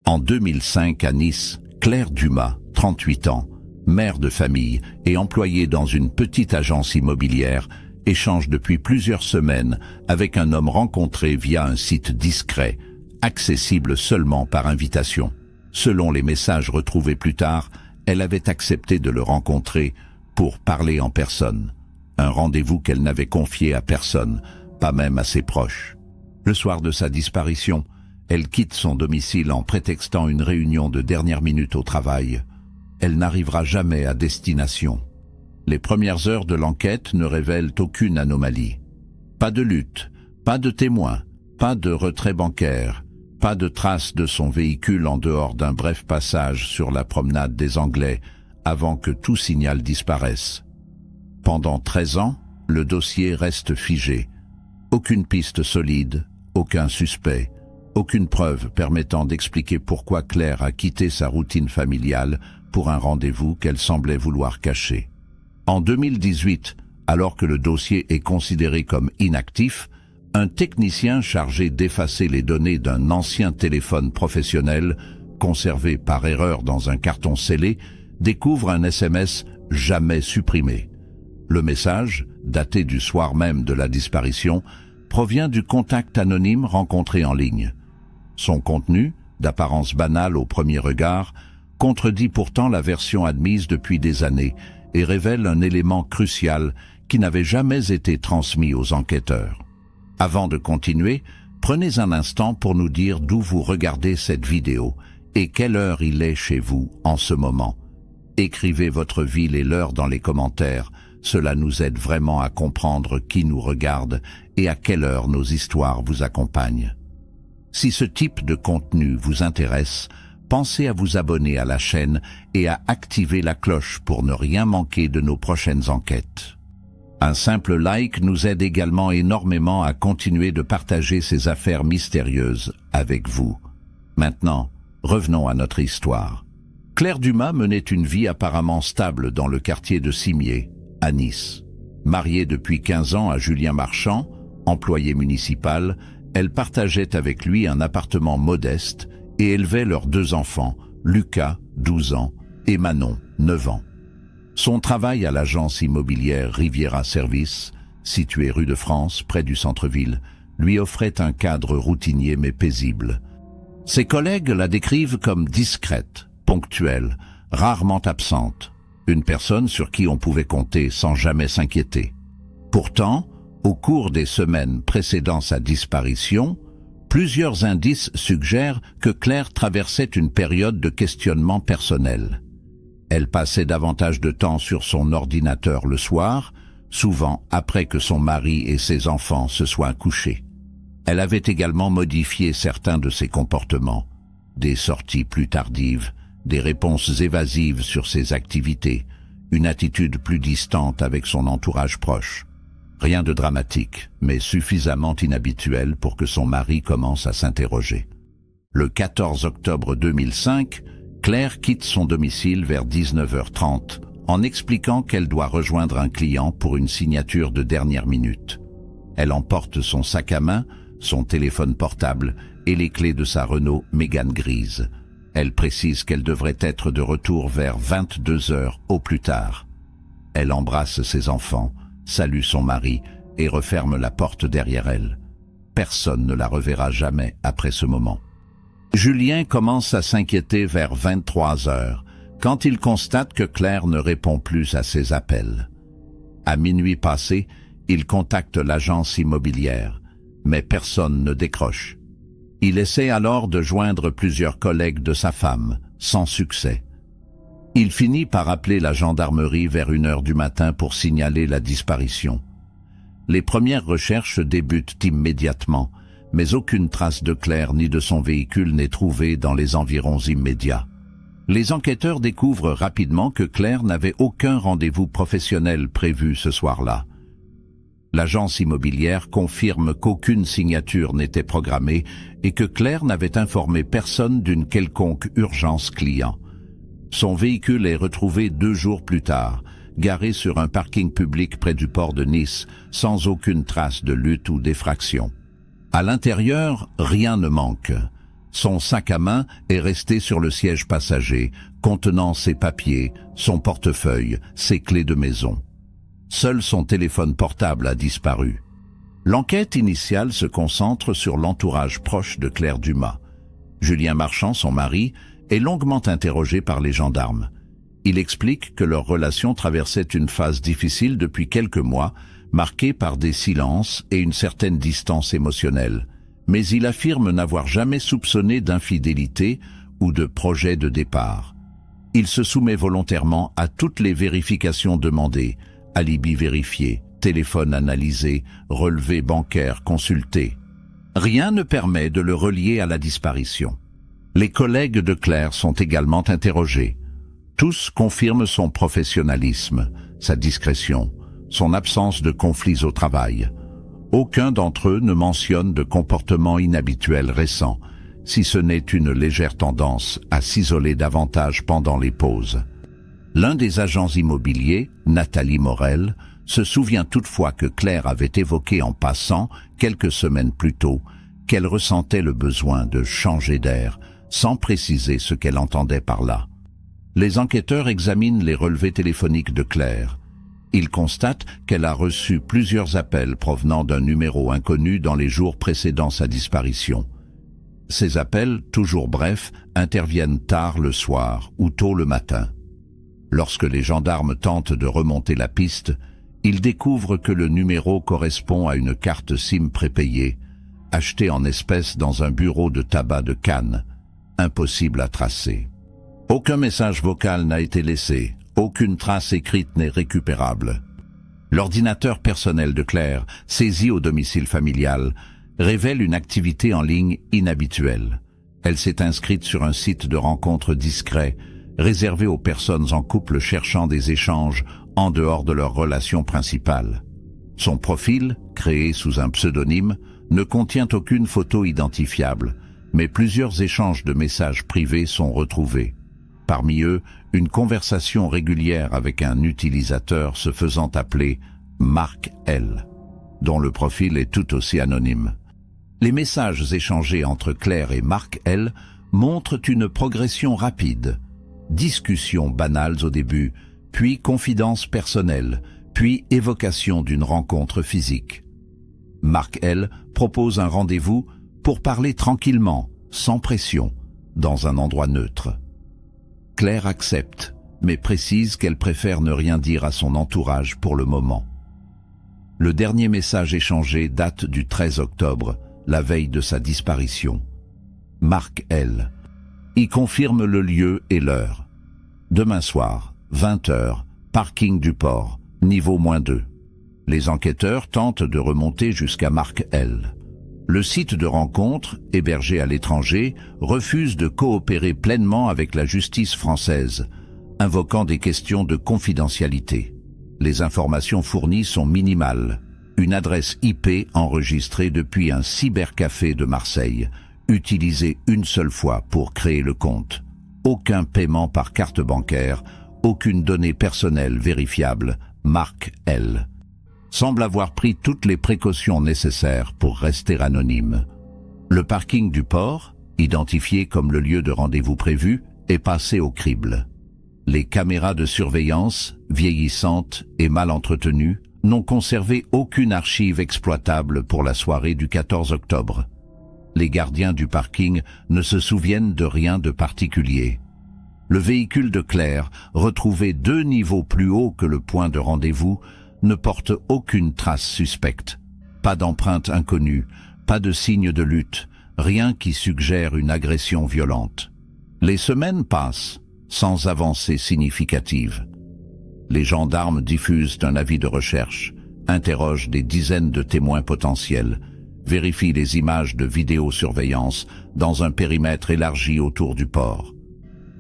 En 2005 à Nice, Claire Dumas, 38 ans, mère de famille et employée dans une petite agence immobilière, échange depuis plusieurs semaines avec un homme rencontré via un site discret, accessible seulement par invitation. Selon les messages retrouvés plus tard, elle avait accepté de le rencontrer pour parler en personne. Un rendez-vous qu'elle n'avait confié à personne, pas même à ses proches. Le soir de sa disparition, elle quitte son domicile en prétextant une réunion de dernière minute au travail. Elle n'arrivera jamais à destination. Les premières heures de l'enquête ne révèlent aucune anomalie. Pas de lutte, pas de témoins, pas de retrait bancaire, pas de traces de son véhicule en dehors d'un bref passage sur la promenade des Anglais avant que tout signal disparaisse. Pendant 13 ans, le dossier reste figé. Aucune piste solide, aucun suspect, aucune preuve permettant d'expliquer pourquoi Claire a quitté sa routine familiale pour un rendez-vous qu'elle semblait vouloir cacher. En 2018, alors que le dossier est considéré comme inactif, un technicien chargé d'effacer les données d'un ancien téléphone professionnel, conservé par erreur dans un carton scellé, découvre un SMS jamais supprimé. Le message, daté du soir même de la disparition, provient du contact anonyme rencontré en ligne. Son contenu, d'apparence banale au premier regard, contredit pourtant la version admise depuis des années et révèle un élément crucial qui n'avait jamais été transmis aux enquêteurs. Avant de continuer, prenez un instant pour nous dire d'où vous regardez cette vidéo et quelle heure il est chez vous en ce moment. Écrivez votre ville et l'heure dans les commentaires, cela nous aide vraiment à comprendre qui nous regarde et à quelle heure nos histoires vous accompagnent. Si ce type de contenu vous intéresse, pensez à vous abonner à la chaîne et à activer la cloche pour ne rien manquer de nos prochaines enquêtes. Un simple like nous aide également énormément à continuer de partager ces affaires mystérieuses avec vous. Maintenant, revenons à notre histoire. Claire Dumas menait une vie apparemment stable dans le quartier de Cimiez, à Nice. Mariée depuis 15 ans à Julien Marchand, employé municipal, elle partageait avec lui un appartement modeste et élevait leurs 2 enfants, Lucas, 12 ans, et Manon, 9 ans. Son travail à l'agence immobilière Riviera Service, située rue de France, près du centre-ville, lui offrait un cadre routinier mais paisible. Ses collègues la décrivent comme discrète, ponctuelle, rarement absente, une personne sur qui on pouvait compter sans jamais s'inquiéter. Pourtant, au cours des semaines précédant sa disparition, plusieurs indices suggèrent que Claire traversait une période de questionnement personnel. Elle passait davantage de temps sur son ordinateur le soir, souvent après que son mari et ses enfants se soient couchés. Elle avait également modifié certains de ses comportements, des sorties plus tardives, des réponses évasives sur ses activités, une attitude plus distante avec son entourage proche. Rien de dramatique, mais suffisamment inhabituel pour que son mari commence à s'interroger. Le 14 octobre 2005, Claire quitte son domicile vers 19h30 en expliquant qu'elle doit rejoindre un client pour une signature de dernière minute. Elle emporte son sac à main, son téléphone portable et les clés de sa Renault Mégane grise. Elle précise qu'elle devrait être de retour vers 22h au plus tard. Elle embrasse ses enfants, salue son mari et referme la porte derrière elle. Personne ne la reverra jamais après ce moment. Julien commence à s'inquiéter vers 23h, quand il constate que Claire ne répond plus à ses appels. À minuit passé, il contacte l'agence immobilière, mais personne ne décroche. Il essaie alors de joindre plusieurs collègues de sa femme, sans succès. Il finit par appeler la gendarmerie vers 1h du matin pour signaler la disparition. Les premières recherches débutent immédiatement, mais aucune trace de Claire ni de son véhicule n'est trouvée dans les environs immédiats. Les enquêteurs découvrent rapidement que Claire n'avait aucun rendez-vous professionnel prévu ce soir-là. L'agence immobilière confirme qu'aucune signature n'était programmée et que Claire n'avait informé personne d'une quelconque urgence client. Son véhicule est retrouvé 2 jours plus tard, garé sur un parking public près du port de Nice, sans aucune trace de lutte ou d'effraction. À l'intérieur, rien ne manque. Son sac à main est resté sur le siège passager, contenant ses papiers, son portefeuille, ses clés de maison. Seul son téléphone portable a disparu. L'enquête initiale se concentre sur l'entourage proche de Claire Dumas. Julien Marchand, son mari, est longuement interrogé par les gendarmes. Il explique que leur relation traversait une phase difficile depuis quelques mois, marquée par des silences et une certaine distance émotionnelle. Mais il affirme n'avoir jamais soupçonné d'infidélité ou de projet de départ. Il se soumet volontairement à toutes les vérifications demandées, alibi vérifié, téléphone analysé, relevé bancaire consulté. Rien ne permet de le relier à la disparition. Les collègues de Claire sont également interrogés. Tous confirment son professionnalisme, sa discrétion, son absence de conflits au travail. Aucun d'entre eux ne mentionne de comportement inhabituel récent, si ce n'est une légère tendance à s'isoler davantage pendant les pauses. L'un des agents immobiliers, Nathalie Morel, se souvient toutefois que Claire avait évoqué en passant, quelques semaines plus tôt, qu'elle ressentait le besoin de changer d'air, sans préciser ce qu'elle entendait par là. Les enquêteurs examinent les relevés téléphoniques de Claire. Ils constatent qu'elle a reçu plusieurs appels provenant d'un numéro inconnu dans les jours précédant sa disparition. Ces appels, toujours brefs, interviennent tard le soir ou tôt le matin. Lorsque les gendarmes tentent de remonter la piste, ils découvrent que le numéro correspond à une carte SIM prépayée, achetée en espèces dans un bureau de tabac de Cannes. Impossible à tracer. Aucun message vocal n'a été laissé, aucune trace écrite n'est récupérable. L'ordinateur personnel de Claire, saisi au domicile familial, révèle une activité en ligne inhabituelle. Elle s'est inscrite sur un site de rencontres discret, réservé aux personnes en couple cherchant des échanges en dehors de leur relation principale. Son profil, créé sous un pseudonyme, ne contient aucune photo identifiable, mais plusieurs échanges de messages privés sont retrouvés. Parmi eux, une conversation régulière avec un utilisateur se faisant appeler Marc L, dont le profil est tout aussi anonyme. Les messages échangés entre Claire et Marc L montrent une progression rapide. Discussions banales au début, puis confidences personnelles, puis évocation d'une rencontre physique. Marc L propose un rendez-vous pour parler tranquillement, sans pression, dans un endroit neutre. Claire accepte, mais précise qu'elle préfère ne rien dire à son entourage pour le moment. Le dernier message échangé date du 13 octobre, la veille de sa disparition. Marc L y confirme le lieu et l'heure. Demain soir, 20h, parking du port, niveau -2. Les enquêteurs tentent de remonter jusqu'à Marc L. Le site de rencontre, hébergé à l'étranger, refuse de coopérer pleinement avec la justice française, invoquant des questions de confidentialité. Les informations fournies sont minimales. Une adresse IP enregistrée depuis un cybercafé de Marseille, utilisée une seule fois pour créer le compte. Aucun paiement par carte bancaire, aucune donnée personnelle vérifiable. Marc L semble avoir pris toutes les précautions nécessaires pour rester anonyme. Le parking du port, identifié comme le lieu de rendez-vous prévu, est passé au crible. Les caméras de surveillance, vieillissantes et mal entretenues, n'ont conservé aucune archive exploitable pour la soirée du 14 octobre. Les gardiens du parking ne se souviennent de rien de particulier. Le véhicule de Claire, retrouvé 2 niveaux plus haut que le point de rendez-vous, ne porte aucune trace suspecte. Pas d'empreinte inconnue, pas de signe de lutte, rien qui suggère une agression violente. Les semaines passent, sans avancée significative. Les gendarmes diffusent un avis de recherche, interrogent des dizaines de témoins potentiels, vérifient les images de vidéosurveillance dans un périmètre élargi autour du port.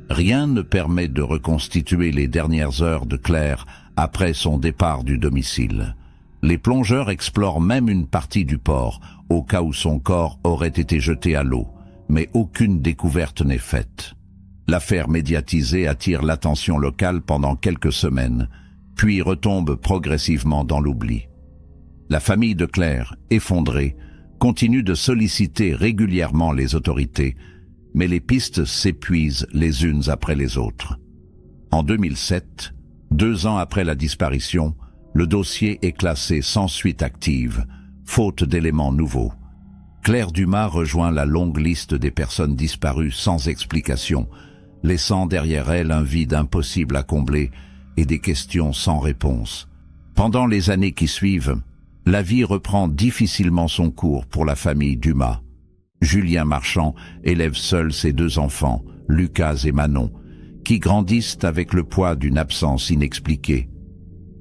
Rien ne permet de reconstituer les dernières heures de Claire après son départ du domicile. Les plongeurs explorent même une partie du port, au cas où son corps aurait été jeté à l'eau, mais aucune découverte n'est faite. L'affaire médiatisée attire l'attention locale pendant quelques semaines, puis retombe progressivement dans l'oubli. La famille de Claire, effondrée, continue de solliciter régulièrement les autorités, mais les pistes s'épuisent les unes après les autres. En 2007, 2 ans après la disparition, le dossier est classé sans suite active, faute d'éléments nouveaux. Claire Dumas rejoint la longue liste des personnes disparues sans explication, laissant derrière elle un vide impossible à combler et des questions sans réponse. Pendant les années qui suivent, la vie reprend difficilement son cours pour la famille Dumas. Julien Marchand élève seul ses 2 enfants, Lucas et Manon, qui grandissent avec le poids d'une absence inexpliquée.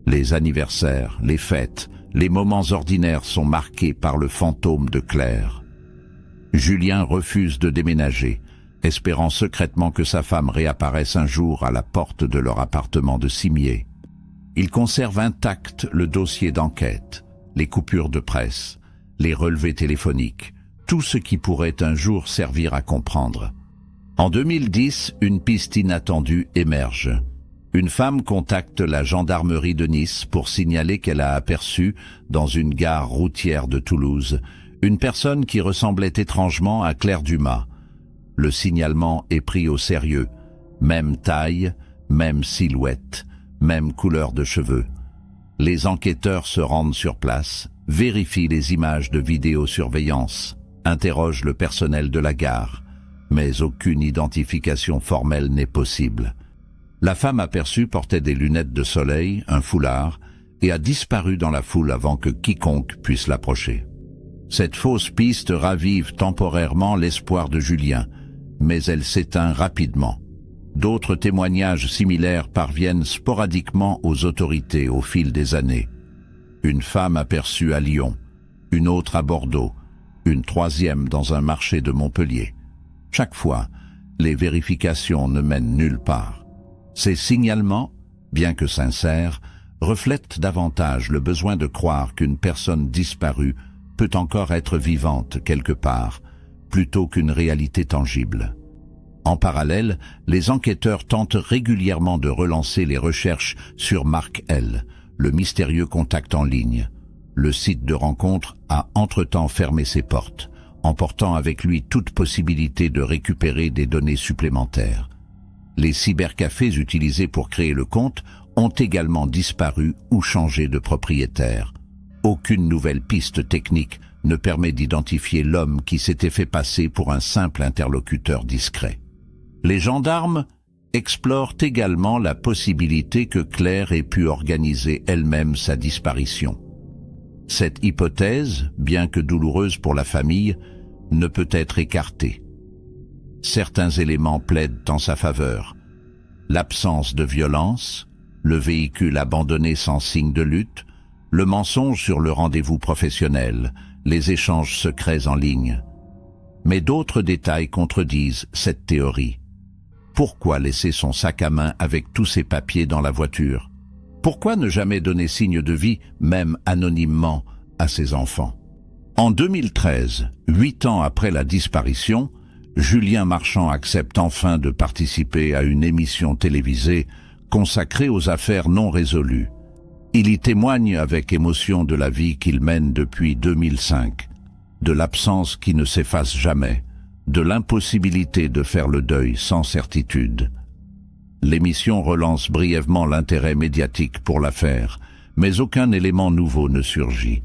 Les anniversaires, les fêtes, les moments ordinaires sont marqués par le fantôme de Claire. Julien refuse de déménager, espérant secrètement que sa femme réapparaisse un jour à la porte de leur appartement de Cimier. Il conserve intact le dossier d'enquête, les coupures de presse, les relevés téléphoniques, tout ce qui pourrait un jour servir à comprendre. En 2010, une piste inattendue émerge. Une femme contacte la gendarmerie de Nice pour signaler qu'elle a aperçu, dans une gare routière de Toulouse, une personne qui ressemblait étrangement à Claire Dumas. Le signalement est pris au sérieux. Même taille, même silhouette, même couleur de cheveux. Les enquêteurs se rendent sur place, vérifient les images de vidéosurveillance, interrogent le personnel de la gare, mais aucune identification formelle n'est possible. La femme aperçue portait des lunettes de soleil, un foulard, et a disparu dans la foule avant que quiconque puisse l'approcher. Cette fausse piste ravive temporairement l'espoir de Julien, mais elle s'éteint rapidement. D'autres témoignages similaires parviennent sporadiquement aux autorités au fil des années. Une femme aperçue à Lyon, une autre à Bordeaux, une 3e dans un marché de Montpellier. Chaque fois, les vérifications ne mènent nulle part. Ces signalements, bien que sincères, reflètent davantage le besoin de croire qu'une personne disparue peut encore être vivante quelque part, plutôt qu'une réalité tangible. En parallèle, les enquêteurs tentent régulièrement de relancer les recherches sur Marc L, le mystérieux contact en ligne. Le site de rencontre a entre-temps fermé ses portes, emportant avec lui toute possibilité de récupérer des données supplémentaires. Les cybercafés utilisés pour créer le compte ont également disparu ou changé de propriétaire. Aucune nouvelle piste technique ne permet d'identifier l'homme qui s'était fait passer pour un simple interlocuteur discret. Les gendarmes explorent également la possibilité que Claire ait pu organiser elle-même sa disparition. Cette hypothèse, bien que douloureuse pour la famille, ne peut être écartée. Certains éléments plaident en sa faveur. L'absence de violence, le véhicule abandonné sans signe de lutte, le mensonge sur le rendez-vous professionnel, les échanges secrets en ligne. Mais d'autres détails contredisent cette théorie. Pourquoi laisser son sac à main avec tous ses papiers dans la voiture? Pourquoi ne jamais donner signe de vie, même anonymement, à ses enfants? En 2013, 8 ans après la disparition, Julien Marchand accepte enfin de participer à une émission télévisée consacrée aux affaires non résolues. Il y témoigne avec émotion de la vie qu'il mène depuis 2005, de l'absence qui ne s'efface jamais, de l'impossibilité de faire le deuil sans certitude. L'émission relance brièvement l'intérêt médiatique pour l'affaire, mais aucun élément nouveau ne surgit.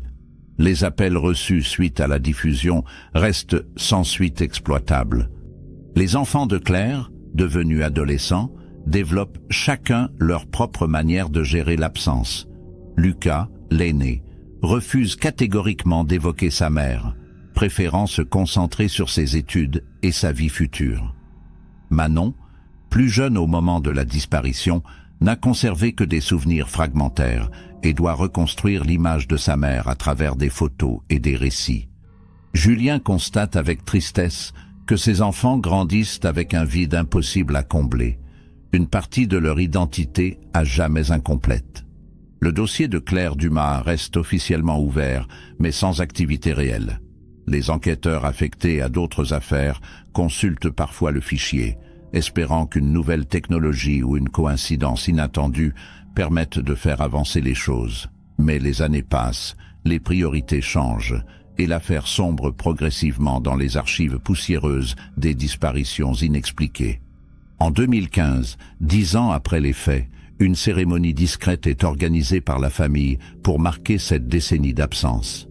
Les appels reçus suite à la diffusion restent sans suite exploitable. Les enfants de Claire, devenus adolescents, développent chacun leur propre manière de gérer l'absence. Lucas, l'aîné, refuse catégoriquement d'évoquer sa mère, préférant se concentrer sur ses études et sa vie future. Manon, plus jeune au moment de la disparition, n'a conservé que des souvenirs fragmentaires et doit reconstruire l'image de sa mère à travers des photos et des récits. Julien constate avec tristesse que ses enfants grandissent avec un vide impossible à combler, une partie de leur identité à jamais incomplète. Le dossier de Claire Dumas reste officiellement ouvert, mais sans activité réelle. Les enquêteurs affectés à d'autres affaires consultent parfois le fichier, espérant qu'une nouvelle technologie ou une coïncidence inattendue permette de faire avancer les choses. Mais les années passent, les priorités changent, et l'affaire sombre progressivement dans les archives poussiéreuses des disparitions inexpliquées. En 2015, 10 ans après les faits, une cérémonie discrète est organisée par la famille pour marquer cette décennie d'absence.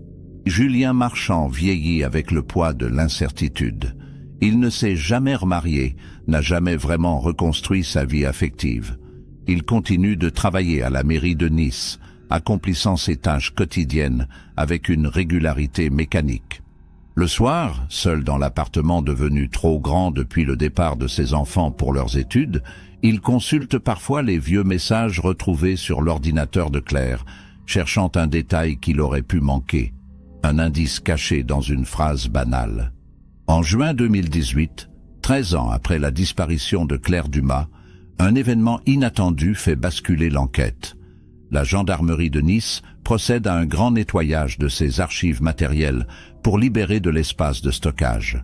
Julien Marchand vieillit avec le poids de l'incertitude. Il ne s'est jamais remarié, n'a jamais vraiment reconstruit sa vie affective. Il continue de travailler à la mairie de Nice, accomplissant ses tâches quotidiennes avec une régularité mécanique. Le soir, seul dans l'appartement devenu trop grand depuis le départ de ses enfants pour leurs études, il consulte parfois les vieux messages retrouvés sur l'ordinateur de Claire, cherchant un détail qu'il aurait pu manquer, un indice caché dans une phrase banale. En juin 2018, 13 ans après la disparition de Claire Dumas, un événement inattendu fait basculer l'enquête. La gendarmerie de Nice procède à un grand nettoyage de ses archives matérielles pour libérer de l'espace de stockage.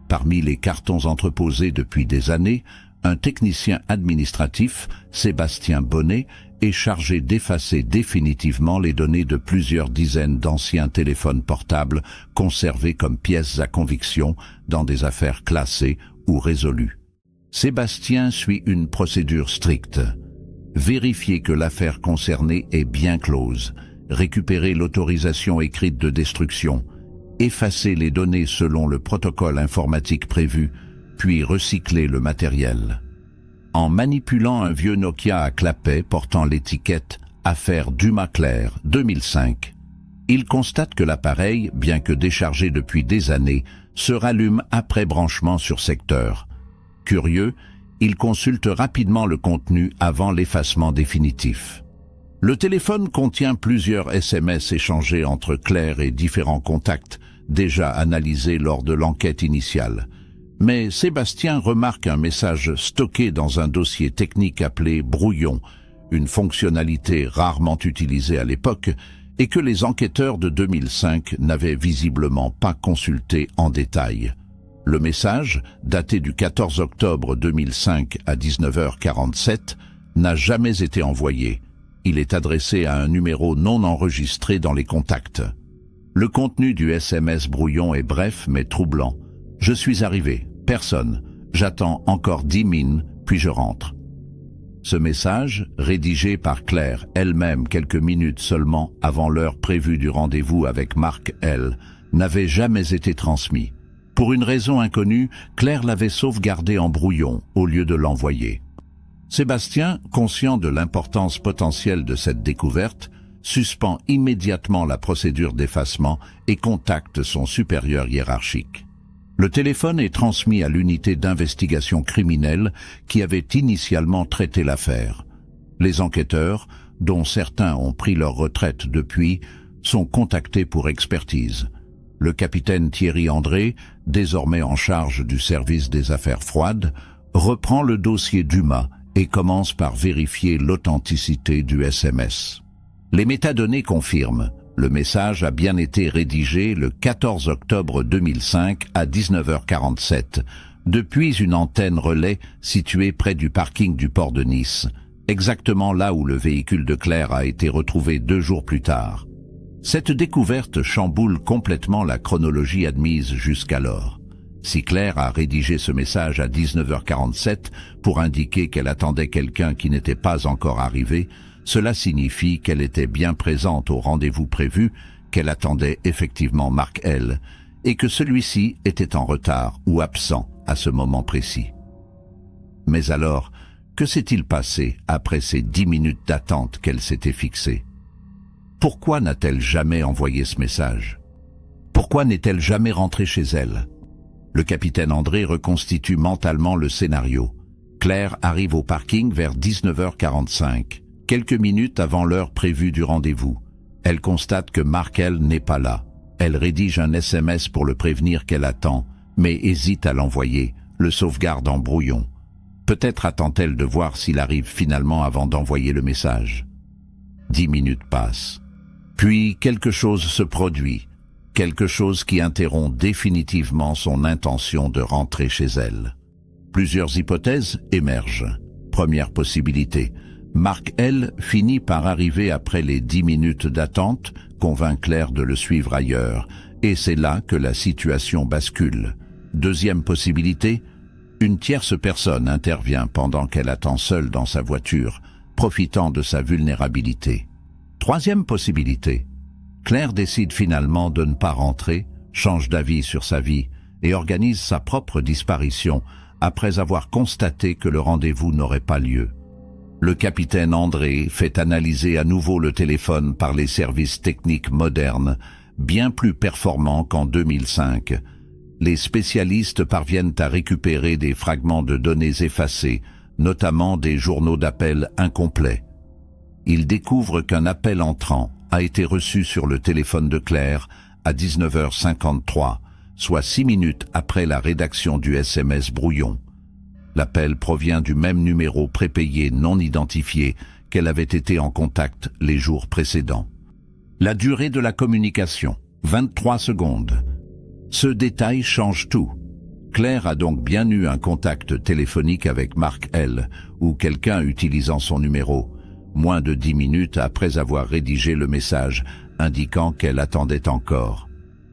Parmi les cartons entreposés depuis des années, un technicien administratif, Sébastien Bonnet, est chargé d'effacer définitivement les données de plusieurs dizaines d'anciens téléphones portables conservés comme pièces à conviction dans des affaires classées ou résolues. Sébastien suit une procédure stricte. Vérifier que l'affaire concernée est bien close, récupérer l'autorisation écrite de destruction, effacer les données selon le protocole informatique prévu, puis recycler le matériel. En manipulant un vieux Nokia à clapet portant l'étiquette « Affaire Dumas-Claire 2005 », il constate que l'appareil, bien que déchargé depuis des années, se rallume après branchement sur secteur. Curieux, il consulte rapidement le contenu avant l'effacement définitif. Le téléphone contient plusieurs SMS échangés entre Claire et différents contacts, déjà analysés lors de l'enquête initiale. Mais Sébastien remarque un message stocké dans un dossier technique appelé brouillon, une fonctionnalité rarement utilisée à l'époque et que les enquêteurs de 2005 n'avaient visiblement pas consulté en détail. Le message, daté du 14 octobre 2005 à 19h47, n'a jamais été envoyé. Il est adressé à un numéro non enregistré dans les contacts. Le contenu du SMS brouillon est bref mais troublant. « Je suis arrivé. Personne. J'attends encore 10 mines, puis je rentre. » Ce message, rédigé par Claire elle-même quelques minutes seulement avant l'heure prévue du rendez-vous avec Marc L., n'avait jamais été transmis. Pour une raison inconnue, Claire l'avait sauvegardé en brouillon au lieu de l'envoyer. Sébastien, conscient de l'importance potentielle de cette découverte, suspend immédiatement la procédure d'effacement et contacte son supérieur hiérarchique. Le téléphone est transmis à l'unité d'investigation criminelle qui avait initialement traité l'affaire. Les enquêteurs, dont certains ont pris leur retraite depuis, sont contactés pour expertise. Le capitaine Thierry André, désormais en charge du service des affaires froides, reprend le dossier Dumas et commence par vérifier l'authenticité du SMS. Les métadonnées confirment. Le message a bien été rédigé le 14 octobre 2005 à 19h47, depuis une antenne relais située près du parking du port de Nice, exactement là où le véhicule de Claire a été retrouvé 2 jours plus tard. Cette découverte chamboule complètement la chronologie admise jusqu'alors. Si Claire a rédigé ce message à 19h47 pour indiquer qu'elle attendait quelqu'un qui n'était pas encore arrivé, cela signifie qu'elle était bien présente au rendez-vous prévu, qu'elle attendait effectivement Marc L, et que celui-ci était en retard ou absent à ce moment précis. Mais alors, que s'est-il passé après ces 10 minutes d'attente qu'elle s'était fixée? Pourquoi n'a-t-elle jamais envoyé ce message? Pourquoi n'est-elle jamais rentrée chez elle? Le capitaine André reconstitue mentalement le scénario. Claire arrive au parking vers 19h45. Quelques minutes avant l'heure prévue du rendez-vous. Elle constate que Marc L n'est pas là. Elle rédige un SMS pour le prévenir qu'elle attend, mais hésite à l'envoyer, le sauvegarde en brouillon. Peut-être attend-elle de voir s'il arrive finalement avant d'envoyer le message. 10 minutes passent. Puis quelque chose se produit, quelque chose qui interrompt définitivement son intention de rentrer chez elle. Plusieurs hypothèses émergent. Première possibilité, Marc L finit par arriver après les 10 minutes d'attente, convainc Claire de le suivre ailleurs, Et c'est là que la situation bascule. Deuxième possibilité, une tierce personne intervient pendant qu'elle attend seule dans sa voiture, profitant de sa vulnérabilité. Troisième possibilité, Claire décide finalement de ne pas rentrer, change d'avis sur sa vie et organise sa propre disparition après avoir constaté que le rendez-vous n'aurait pas lieu. Le capitaine André fait analyser à nouveau le téléphone par les services techniques modernes, bien plus performants qu'en 2005. Les spécialistes parviennent à récupérer des fragments de données effacés, notamment des journaux d'appel incomplets. Ils découvrent qu'un appel entrant a été reçu sur le téléphone de Claire à 19h53, soit 6 minutes après la rédaction du SMS brouillon. L'appel provient du même numéro prépayé non identifié qu'elle avait été en contact les jours précédents. La durée de la communication, 23 secondes. Ce détail change tout. Claire a donc bien eu un contact téléphonique avec Marc L, ou quelqu'un utilisant son numéro, moins de 10 minutes après avoir rédigé le message, indiquant qu'elle attendait encore.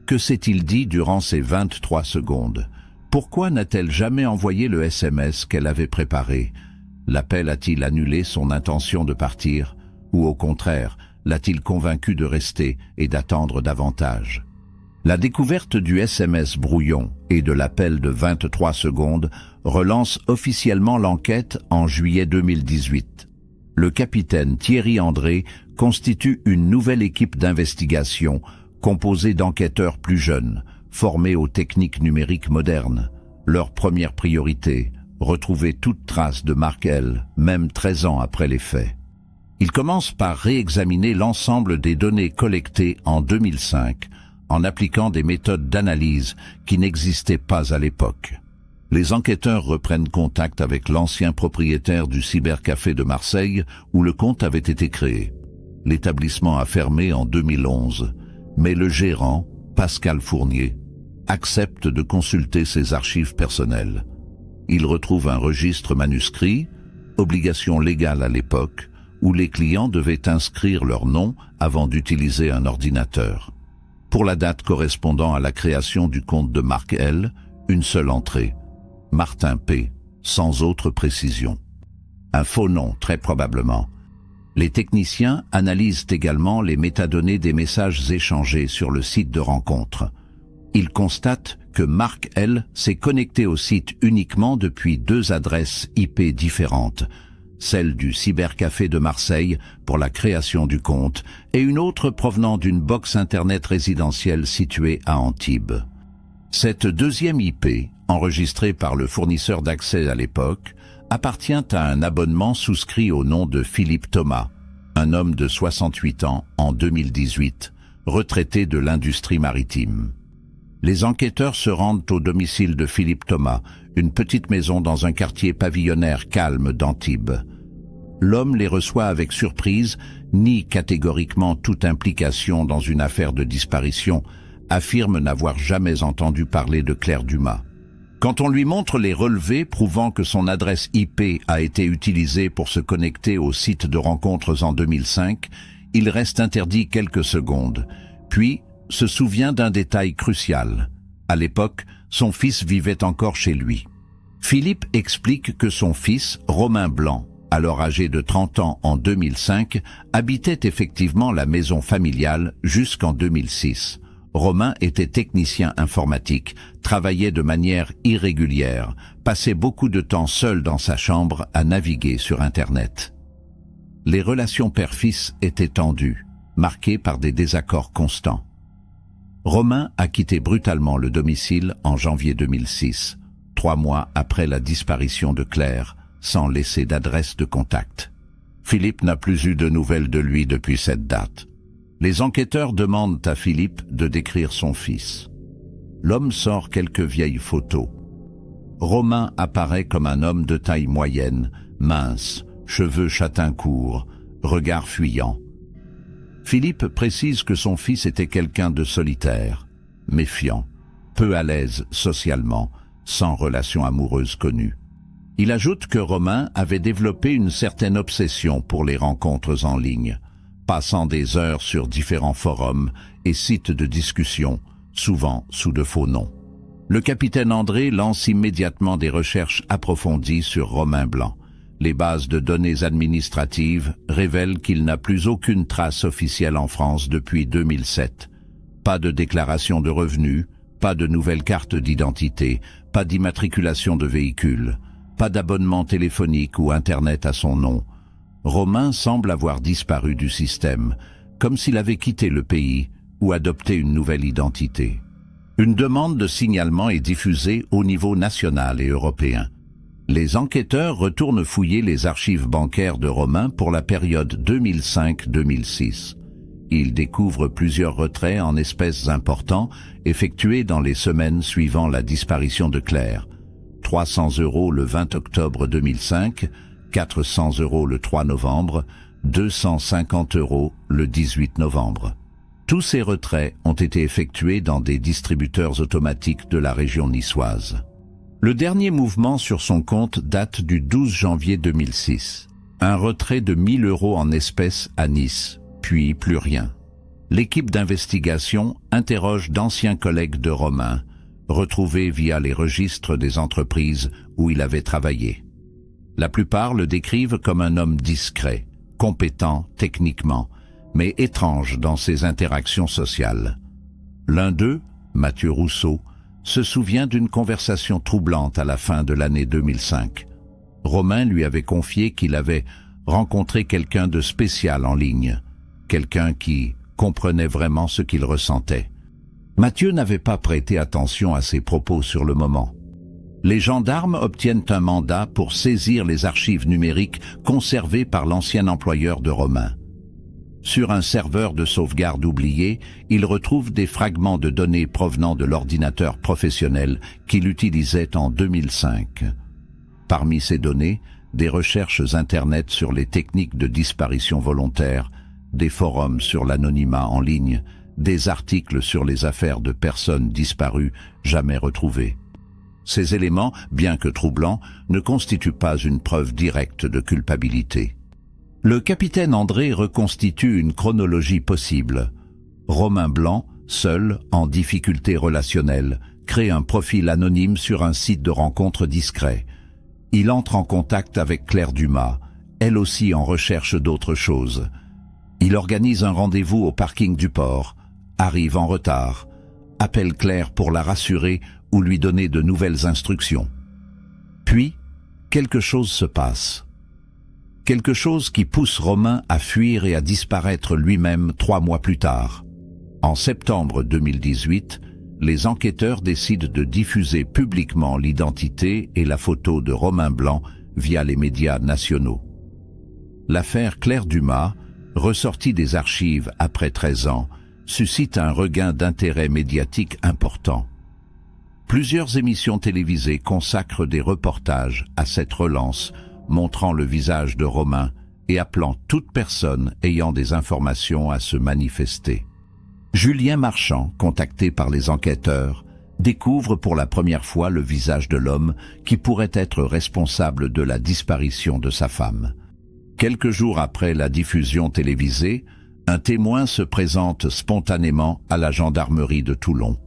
Que s'est-il dit durant ces 23 secondes? Pourquoi n'a-t-elle jamais envoyé le SMS qu'elle avait préparé? L'appel a-t-il annulé son intention de partir? Ou au contraire, l'a-t-il convaincu de rester et d'attendre davantage? La découverte du SMS brouillon et de l'appel de 23 secondes relance officiellement l'enquête en juillet 2018. Le capitaine Thierry André constitue une nouvelle équipe d'investigation composée d'enquêteurs plus jeunes, formés aux techniques numériques modernes. Leur première priorité, retrouver toute trace de Marc L, même 13 ans après les faits. Ils commencent par réexaminer l'ensemble des données collectées en 2005, en appliquant des méthodes d'analyse qui n'existaient pas à l'époque. Les enquêteurs reprennent contact avec l'ancien propriétaire du cybercafé de Marseille où le compte avait été créé. L'établissement a fermé en 2011, mais le gérant, Pascal Fournier, accepte de consulter ses archives personnelles. Il retrouve un registre manuscrit, obligation légale à l'époque, où les clients devaient inscrire leur nom avant d'utiliser un ordinateur. Pour la date correspondant à la création du compte de Marc L, une seule entrée, Martin P, sans autre précision. Un faux nom, très probablement. Les techniciens analysent également les métadonnées des messages échangés sur le site de rencontre. Ils constatent que Marc L s'est connecté au site uniquement depuis 2 adresses IP différentes, celle du cybercafé de Marseille pour la création du compte et une autre provenant d'une box internet résidentielle située à Antibes. Cette deuxième IP, enregistrée par le fournisseur d'accès à l'époque, appartient à un abonnement souscrit au nom de Philippe Thomas, un homme de 68 ans en 2018, retraité de l'industrie maritime. Les enquêteurs se rendent au domicile de Philippe Thomas, une petite maison dans un quartier pavillonnaire calme d'Antibes. L'homme les reçoit avec surprise, nie catégoriquement toute implication dans une affaire de disparition, affirme n'avoir jamais entendu parler de Claire Dumas. Quand on lui montre les relevés prouvant que son adresse IP a été utilisée pour se connecter au site de rencontres en 2005, il reste interdit quelques secondes, puis se souvient d'un détail crucial. À l'époque, son fils vivait encore chez lui. Philippe explique que son fils, Romain Blanc, alors âgé de 30 ans en 2005, habitait effectivement la maison familiale jusqu'en 2006. Romain était technicien informatique, travaillait de manière irrégulière, passait beaucoup de temps seul dans sa chambre à naviguer sur Internet. Les relations père-fils étaient tendues, marquées par des désaccords constants. Romain a quitté brutalement le domicile en janvier 2006, 3 mois après la disparition de Claire, sans laisser d'adresse de contact. Philippe n'a plus eu de nouvelles de lui depuis cette date. Les enquêteurs demandent à Philippe de décrire son fils. L'homme sort quelques vieilles photos. Romain apparaît comme un homme de taille moyenne, mince, cheveux châtain courts, regard fuyant. Philippe précise que son fils était quelqu'un de solitaire, méfiant, peu à l'aise socialement, sans relation amoureuse connue. Il ajoute que Romain avait développé une certaine obsession pour les rencontres en ligne, passant des heures sur différents forums et sites de discussion, souvent sous de faux noms. Le capitaine André lance immédiatement des recherches approfondies sur Romain Blanc. Les bases de données administratives révèlent qu'il n'a plus aucune trace officielle en France depuis 2007. Pas de déclaration de revenus, pas de nouvelle carte d'identité, pas d'immatriculation de véhicule, pas d'abonnement téléphonique ou Internet à son nom. Romain semble avoir disparu du système, comme s'il avait quitté le pays ou adopté une nouvelle identité. Une demande de signalement est diffusée au niveau national et européen. Les enquêteurs retournent fouiller les archives bancaires de Romain pour la période 2005-2006. Ils découvrent plusieurs retraits en espèces importants effectués dans les semaines suivant la disparition de Claire. 300 € le 20 octobre 2005, 400 € le 3 novembre, 250 € le 18 novembre. Tous ces retraits ont été effectués dans des distributeurs automatiques de la région niçoise. Le dernier mouvement sur son compte date du 12 janvier 2006. Un retrait de 1 000 € en espèces à Nice, puis plus rien. L'équipe d'investigation interroge d'anciens collègues de Romain, retrouvés via les registres des entreprises où il avait travaillé. La plupart le décrivent comme un homme discret, compétent techniquement, mais étrange dans ses interactions sociales. L'un d'eux, Mathieu Rousseau, se souvient d'une conversation troublante à la fin de l'année 2005. Romain lui avait confié qu'il avait rencontré quelqu'un de spécial en ligne, quelqu'un qui comprenait vraiment ce qu'il ressentait. Mathieu n'avait pas prêté attention à ses propos sur le moment. Les gendarmes obtiennent un mandat pour saisir les archives numériques conservées par l'ancien employeur de Romain. Sur un serveur de sauvegarde oublié, ils retrouvent des fragments de données provenant de l'ordinateur professionnel qu'il utilisait en 2005. Parmi ces données, des recherches Internet sur les techniques de disparition volontaire, des forums sur l'anonymat en ligne, des articles sur les affaires de personnes disparues jamais retrouvées. Ces éléments, bien que troublants, ne constituent pas une preuve directe de culpabilité. Le capitaine André reconstitue une chronologie possible. Romain Blanc, seul, en difficulté relationnelle, crée un profil anonyme sur un site de rencontre discret. Il entre en contact avec Claire Dumas, elle aussi en recherche d'autre chose. Il organise un rendez-vous au parking du port, arrive en retard, appelle Claire pour la rassurer ou lui donner de nouvelles instructions. Puis, quelque chose se passe. Quelque chose qui pousse Romain à fuir et à disparaître lui-même 3 mois plus tard. En septembre 2018, les enquêteurs décident de diffuser publiquement l'identité et la photo de Romain Blanc via les médias nationaux. L'affaire Claire Dumas, ressortie des archives après 13 ans, suscite un regain d'intérêt médiatique important. Plusieurs émissions télévisées consacrent des reportages à cette relance, montrant le visage de Romain et appelant toute personne ayant des informations à se manifester. Julien Marchand, contacté par les enquêteurs, découvre pour la première fois le visage de l'homme qui pourrait être responsable de la disparition de sa femme. Quelques jours après la diffusion télévisée, un témoin se présente spontanément à la gendarmerie de Toulon.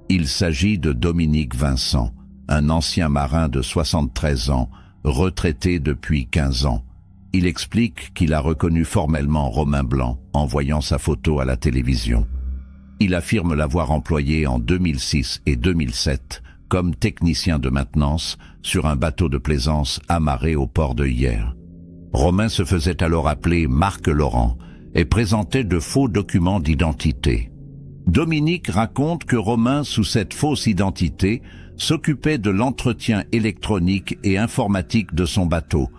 Il s'agit de Dominique Vincent, un ancien marin de 73 ans, retraité depuis 15 ans. Il explique qu'il a reconnu formellement Romain Blanc en voyant sa photo à la télévision. Il affirme l'avoir employé en 2006 et 2007 comme technicien de maintenance sur un bateau de plaisance amarré au port de Hyères. Romain se faisait alors appeler Marc Laurent et présentait de faux documents d'identité. Dominique raconte que Romain, sous cette fausse identité, s'occupait de l'entretien électronique et informatique de son bateau.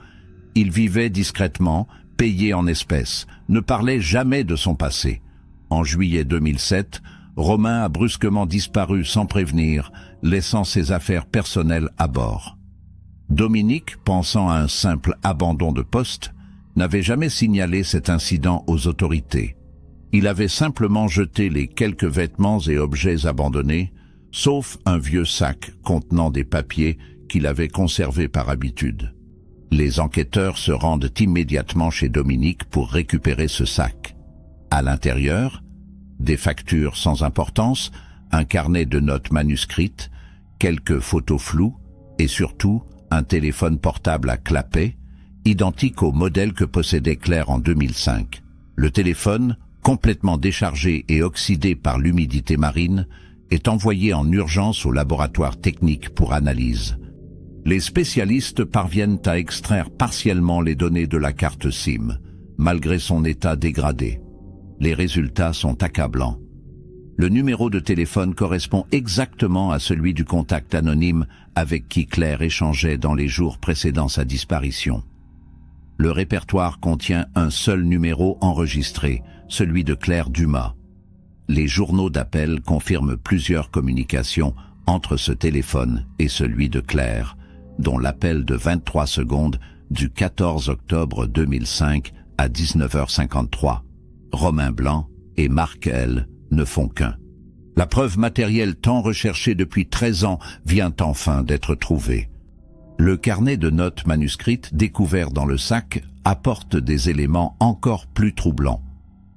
Il vivait discrètement, payé en espèces, ne parlait jamais de son passé. En juillet 2007, Romain a brusquement disparu sans prévenir, laissant ses affaires personnelles à bord. Dominique, pensant à un simple abandon de poste, n'avait jamais signalé cet incident aux autorités. Il avait simplement jeté les quelques vêtements et objets abandonnés, sauf un vieux sac contenant des papiers qu'il avait conservés par habitude. Les enquêteurs se rendent immédiatement chez Dominique pour récupérer ce sac. À l'intérieur, des factures sans importance, un carnet de notes manuscrites, quelques photos floues et surtout un téléphone portable à clapet, identique au modèle que possédait Claire en 2005. Le téléphone, complètement déchargé et oxydé par l'humidité marine, est envoyé en urgence au laboratoire technique pour analyse. Les spécialistes parviennent à extraire partiellement les données de la carte SIM, malgré son état dégradé. Les résultats sont accablants. Le numéro de téléphone correspond exactement à celui du contact anonyme avec qui Claire échangeait dans les jours précédant sa disparition. Le répertoire contient un seul numéro enregistré, celui de Claire Dumas. Les journaux d'appel confirment plusieurs communications entre ce téléphone et celui de Claire, dont l'appel de 23 secondes du 14 octobre 2005 à 19h53. Romain Blanc et Marc L. ne font qu'un. La preuve matérielle tant recherchée depuis 13 ans vient enfin d'être trouvée. Le carnet de notes manuscrites découvert dans le sac apporte des éléments encore plus troublants.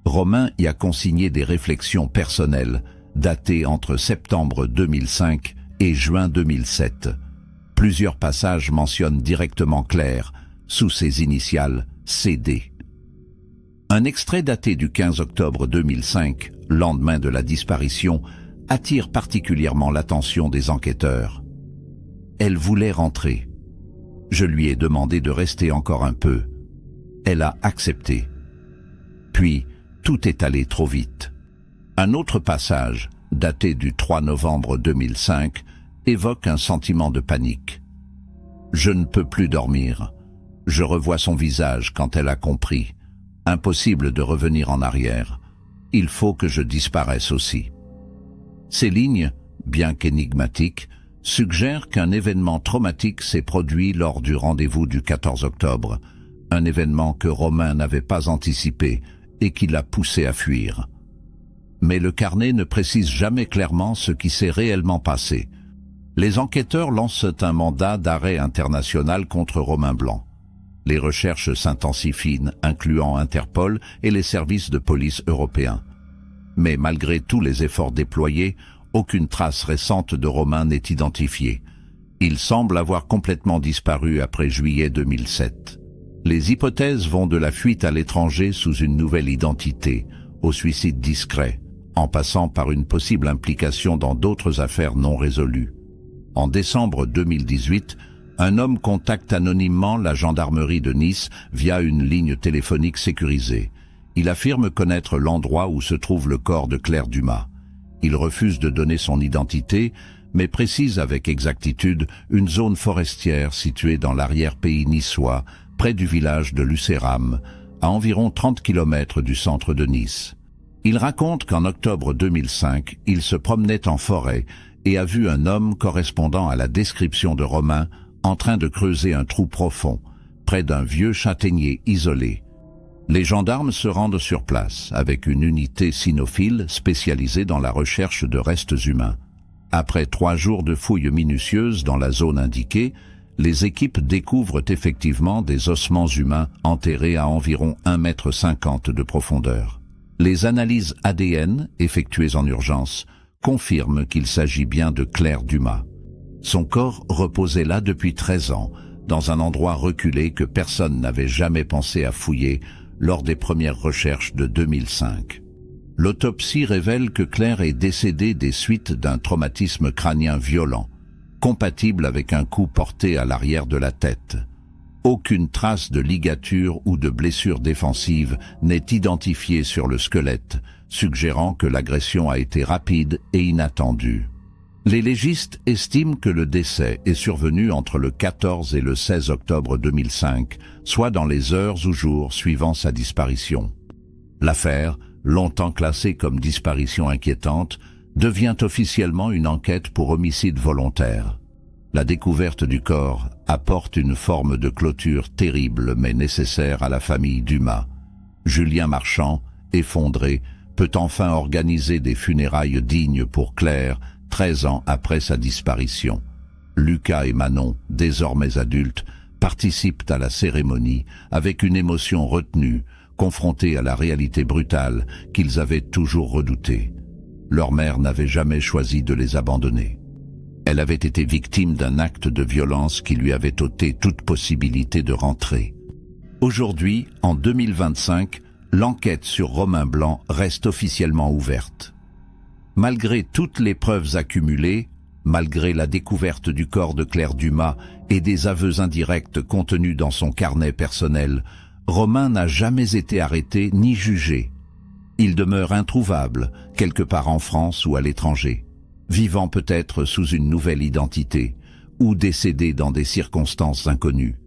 Romain y a consigné des réflexions personnelles, datées entre septembre 2005 et juin 2007. Plusieurs passages mentionnent directement Claire, sous ses initiales CD. Un extrait daté du 15 octobre 2005, lendemain de la disparition, attire particulièrement l'attention des enquêteurs. Elle voulait rentrer. Je lui ai demandé de rester encore un peu. Elle a accepté. Puis, tout est allé trop vite. Un autre passage, daté du 3 novembre 2005, évoque un sentiment de panique. Je ne peux plus dormir. Je revois son visage quand elle a compris. Impossible de revenir en arrière. Il faut que je disparaisse aussi. Ces lignes, bien qu'énigmatiques, suggèrent qu'un événement traumatique s'est produit lors du rendez-vous du 14 octobre, un événement que Romain n'avait pas anticipé et qui l'a poussé à fuir. Mais le carnet ne précise jamais clairement ce qui s'est réellement passé. Les enquêteurs lancent un mandat d'arrêt international contre Romain Blanc. Les recherches s'intensifient, incluant Interpol et les services de police européens. Mais malgré tous les efforts déployés, aucune trace récente de Romain n'est identifiée. Il semble avoir complètement disparu après juillet 2007. Les hypothèses vont de la fuite à l'étranger sous une nouvelle identité, au suicide discret, en passant par une possible implication dans d'autres affaires non résolues. En décembre 2018, un homme contacte anonymement la gendarmerie de Nice via une ligne téléphonique sécurisée. Il affirme connaître l'endroit où se trouve le corps de Claire Dumas. Il refuse de donner son identité, mais précise avec exactitude une zone forestière située dans l'arrière-pays niçois, près du village de Lucéram, à environ 30 km du centre de Nice. Il raconte qu'en octobre 2005, il se promenait en forêt et a vu un homme correspondant à la description de Romain en train de creuser un trou profond, près d'un vieux châtaignier isolé. Les gendarmes se rendent sur place avec une unité cynophile spécialisée dans la recherche de restes humains. Après 3 jours de fouilles minutieuses dans la zone indiquée, les équipes découvrent effectivement des ossements humains enterrés à environ 1,50 m de profondeur. Les analyses ADN, effectuées en urgence, confirment qu'il s'agit bien de Claire Dumas. Son corps reposait là depuis 13 ans, dans un endroit reculé que personne n'avait jamais pensé à fouiller lors des premières recherches de 2005. L'autopsie révèle que Claire est décédée des suites d'un traumatisme crânien violent, compatible avec un coup porté à l'arrière de la tête. Aucune trace de ligature ou de blessure défensive n'est identifiée sur le squelette, suggérant que l'agression a été rapide et inattendue. Les légistes estiment que le décès est survenu entre le 14 et le 16 octobre 2005, soit dans les heures ou jours suivant sa disparition. L'affaire, longtemps classée comme disparition inquiétante, devient officiellement une enquête pour homicide volontaire. La découverte du corps apporte une forme de clôture terrible mais nécessaire à la famille Dumas. Julien Marchand, effondré, peut enfin organiser des funérailles dignes pour Claire, 13 ans après sa disparition. Lucas et Manon, désormais adultes, participent à la cérémonie avec une émotion retenue, confrontés à la réalité brutale qu'ils avaient toujours redoutée. Leur mère n'avait jamais choisi de les abandonner. Elle avait été victime d'un acte de violence qui lui avait ôté toute possibilité de rentrer. Aujourd'hui, en 2025, l'enquête sur Romain Blanc reste officiellement ouverte. Malgré toutes les preuves accumulées, malgré la découverte du corps de Claire Dumas et des aveux indirects contenus dans son carnet personnel, Romain n'a jamais été arrêté ni jugé. Il demeure introuvable, quelque part en France ou à l'étranger, vivant peut-être sous une nouvelle identité, ou décédé dans des circonstances inconnues.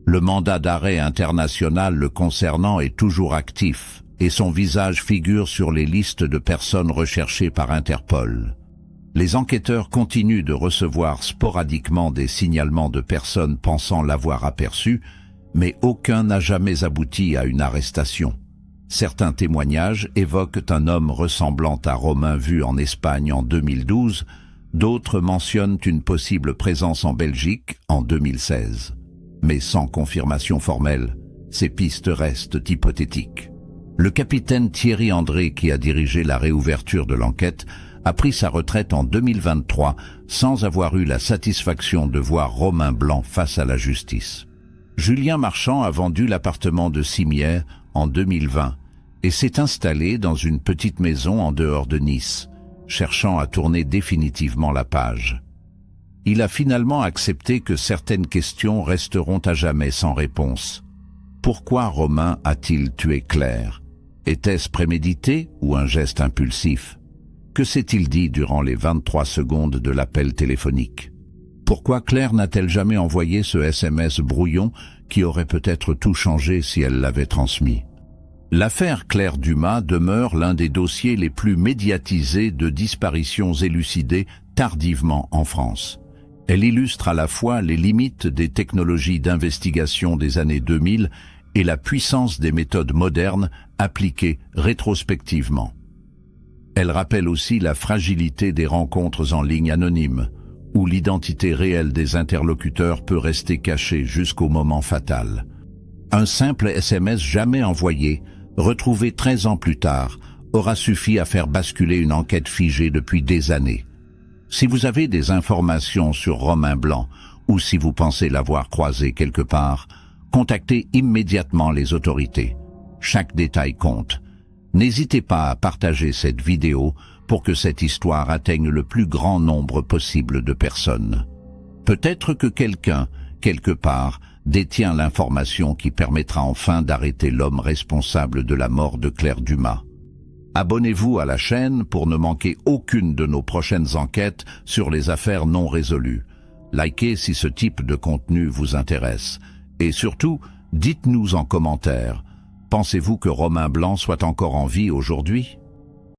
Le mandat d'arrêt international le concernant est toujours actif, et son visage figure sur les listes de personnes recherchées par Interpol. Les enquêteurs continuent de recevoir sporadiquement des signalements de personnes pensant l'avoir aperçu, mais aucun n'a jamais abouti à une arrestation. Certains témoignages évoquent un homme ressemblant à Romain vu en Espagne en 2012, d'autres mentionnent une possible présence en Belgique en 2016. Mais sans confirmation formelle, ces pistes restent hypothétiques. Le capitaine Thierry André, qui a dirigé la réouverture de l'enquête, a pris sa retraite en 2023 sans avoir eu la satisfaction de voir Romain Blanc face à la justice. Julien Marchand a vendu l'appartement de Cimières en 2020 et s'est installé dans une petite maison en dehors de Nice, cherchant à tourner définitivement la page. Il a finalement accepté que certaines questions resteront à jamais sans réponse. Pourquoi Romain a-t-il tué Claire? Était-ce prémédité ou un geste impulsif? Que s'est-il dit durant les 23 secondes de l'appel téléphonique? Pourquoi Claire n'a-t-elle jamais envoyé ce SMS brouillon qui aurait peut-être tout changé si elle l'avait transmis? L'affaire Claire Dumas demeure l'un des dossiers les plus médiatisés de disparitions élucidées tardivement en France. Elle illustre à la fois les limites des technologies d'investigation des années 2000 et la puissance des méthodes modernes appliquées rétrospectivement. Elle rappelle aussi la fragilité des rencontres en ligne anonymes, où l'identité réelle des interlocuteurs peut rester cachée jusqu'au moment fatal. Un simple SMS jamais envoyé, retrouvé 13 ans plus tard, aura suffi à faire basculer une enquête figée depuis des années. Si vous avez des informations sur Romain Blanc, ou si vous pensez l'avoir croisé quelque part, contactez immédiatement les autorités. Chaque détail compte. N'hésitez pas à partager cette vidéo pour que cette histoire atteigne le plus grand nombre possible de personnes. Peut-être que quelqu'un, quelque part, détient l'information qui permettra enfin d'arrêter l'homme responsable de la mort de Claire Dumas. Abonnez-vous à la chaîne pour ne manquer aucune de nos prochaines enquêtes sur les affaires non résolues. Likez si ce type de contenu vous intéresse. Et surtout, dites-nous en commentaire, pensez-vous que Romain Blanc soit encore en vie aujourd'hui ?